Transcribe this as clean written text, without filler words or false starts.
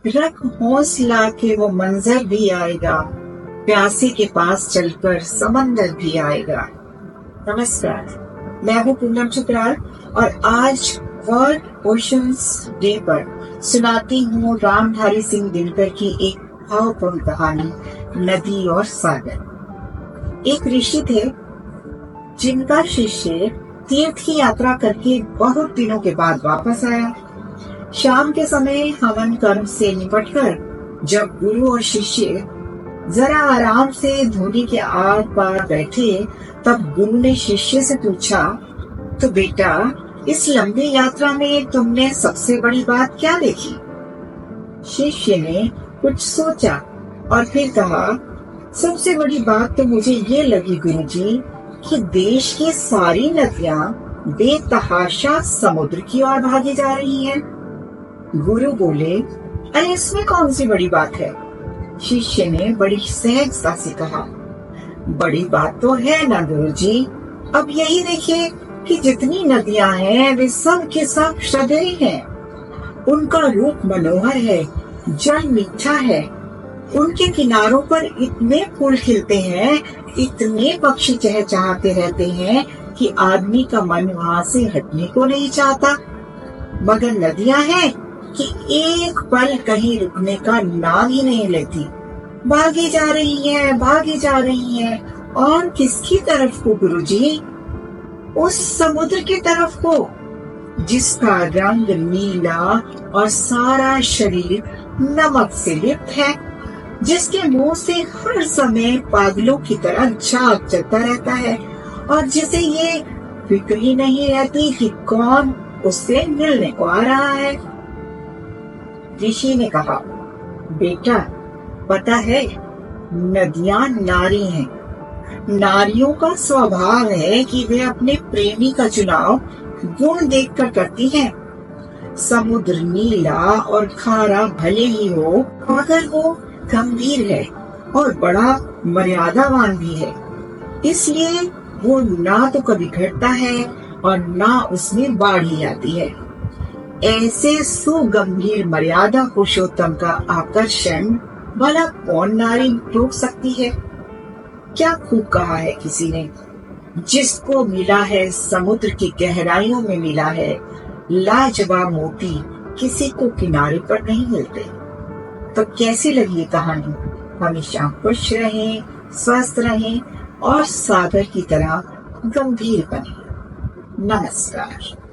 रख हौसला के वो मंजर भी आएगा, प्यासे के पास चलकर समंदर भी आएगा। नमस्कार, मैं हूँ पूनम चुकराल और आज वर्ल्ड ओशंस डे पर सुनाती हूँ रामधारी सिंह दिनकर की एक भावपूर्ण कहानी, नदी और सागर। एक ऋषि थे जिनका शिष्य तीर्थ की यात्रा करके बहुत दिनों के बाद वापस आया। शाम के समय हवन कर्म से निपटकर जब गुरु और शिष्य जरा आराम से धोनी के आर पार बैठे, तब गुरु ने शिष्य से पूछा, तो बेटा, इस लंबी यात्रा में तुमने सबसे बड़ी बात क्या देखी? शिष्य ने कुछ सोचा और फिर कहा, सबसे बड़ी बात तो मुझे ये लगी गुरुजी कि देश की सारी नदियां बेतहाशा समुद्र की ओर भागी जा रही हैं। गुरु बोले, अरे इसमें कौन सी बड़ी बात है? शिष्य ने बड़ी सहजता से कहा, बड़ी बात तो है ना गुरुजी। अब यही देखिए कि जितनी नदियां हैं वे सब के सब श्रद्धेय हैं। उनका रूप मनोहर है, जल मीठा है, उनके किनारों पर इतने फूल खिलते हैं, इतने पक्षी चहचहाते रहते हैं कि आदमी का मन वहां से हटने को नहीं चाहता। मगर नदियां हैं कि एक पल कहीं रुकने का नाम ही नहीं लेती, भागी जा रही हैं, भागी जा रही हैं। और किसकी तरफ को गुरुजी? उस समुद्र की तरफ को जिसका रंग नीला और सारा शरीर नमक से लिप्त है, जिसके मुंह से हर समय पागलों की तरह झाग चलता रहता है और जिसे ये फिक्र ही नहीं रहती कि कौन उससे मिलने को आ रहा है। ऋषि ने कहा, बेटा, पता है नदियां नारी हैं। नारियों का स्वभाव है कि वे अपने प्रेमी का चुनाव गुण देखकर करती हैं। समुद्र नीला और खारा भले ही हो, मगर वो गंभीर है और बड़ा मर्यादावान भी है। इसलिए वो ना तो कभी घटता है और ना उसमें बाढ़ ही आती है। ऐसे सुगंभीर मर्यादा पुरुषोत्तम का आकर्षण भला कौन नारी रोक सकती है? क्या खूब कहा है किसी ने, जिसको मिला है समुद्र की गहराइयों में मिला है लाजवाब मोती, किसी को किनारे पर नहीं मिलते। तो कैसी लगी ये कहानी? हमेशा खुश रहें, स्वस्थ रहें और सागर की तरह गंभीर बने। नमस्कार।